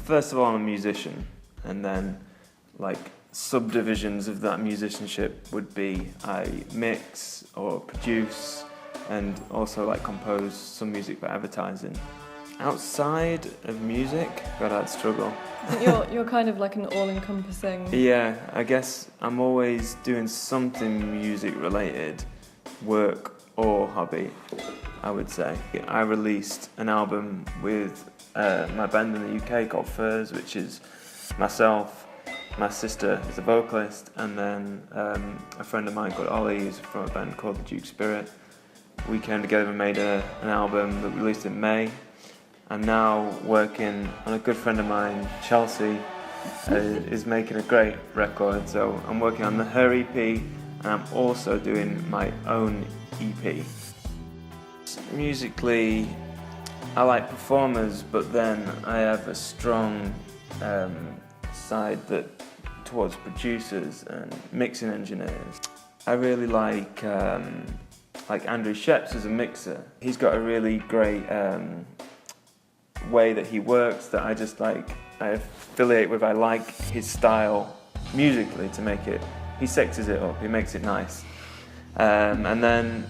First of all, I'm a musician, and then like subdivisions of that musicianship would be I mix or produce and also like compose some music for advertising. Outside of music, God, I'd struggle. You're kind of like an all-encompassing... Yeah, I guess I'm always doing something music related, work or hobby, I would say. I released an album with my band in the UK called Furs, which is myself, my sister is a vocalist, and then a friend of mine called Ollie is from a band called the Duke Spirit. We came together and made an album that we released in May. I'm now working on a good friend of mine, Chelsea, is making a great record, so I'm working on her EP, and I'm also doing my own EP. Musically, I like performers, but then I have a strong side towards producers and mixing engineers. I really like Andrew Sheps as a mixer. He's got a really great way that he works that I just like, I affiliate with. I like his style musically to make it, he sexes it up, he makes it nice. And then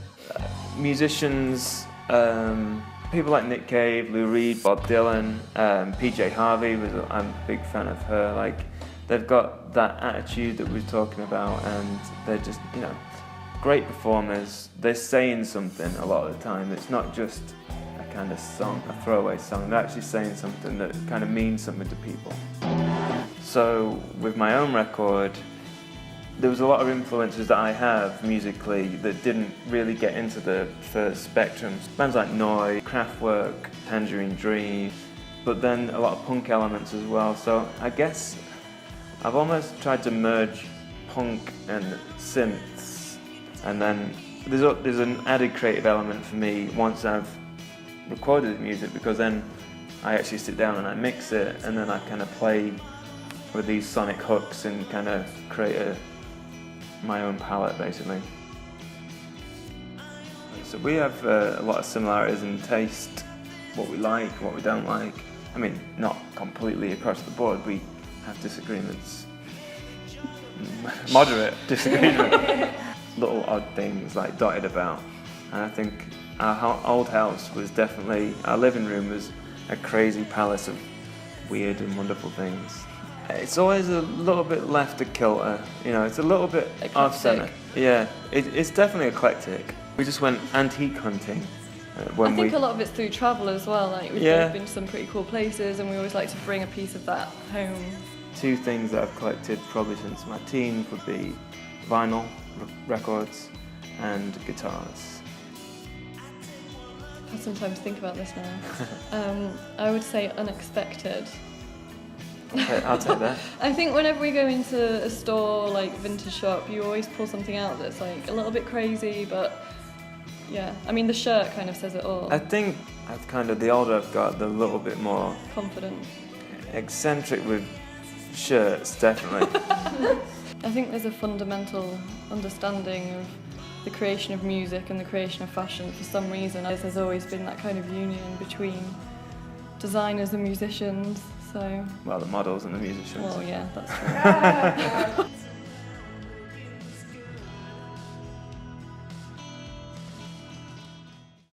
musicians, people like Nick Cave, Lou Reed, Bob Dylan, PJ Harvey, I'm a big fan of her. Like, they've got that attitude that we were talking about, and they're just, great performers. They're saying something a lot of the time. It's not just a kind of song, a throwaway song. They're actually saying something that kind of means something to people. So with my own record, there was a lot of influences that I have musically that didn't really get into the first spectrum. Bands like Noi, Kraftwerk, Tangerine Dream, but then a lot of punk elements as well. So I guess I've almost tried to merge punk and synths, and then there's an added creative element for me once I've recorded the music, because then I actually sit down and I mix it, and then I kind of play with these sonic hooks and kind of create my own palette, basically. So we have a lot of similarities in taste, what we like, what we don't like. I mean, not completely across the board, we have disagreements. Moderate disagreement. Little odd things like dotted about. And I think our old house was definitely, our living room was a crazy palace of weird and wonderful things. It's always a little bit left of kilter, it's a little bit off-centre. Yeah, it's definitely eclectic. We just went antique hunting. I think a lot of it's through travel as well. Like we've both been to some pretty cool places, and we always like to bring a piece of that home. Two things that I've collected probably since my teens would be vinyl records and guitars. I have some time to think about this now. I would say unexpected. Okay, I'll take that. I think whenever we go into a store, like vintage shop, you always pull something out that's like a little bit crazy, but yeah. I mean, the shirt kind of says it all. I think I've the older I've got, the little bit more confident. Eccentric with shirts, definitely. I think there's a fundamental understanding of the creation of music and the creation of fashion. For some reason, there's always been that kind of union between designers and musicians. So. Well, the models and the musicians. Well, yeah, that's true.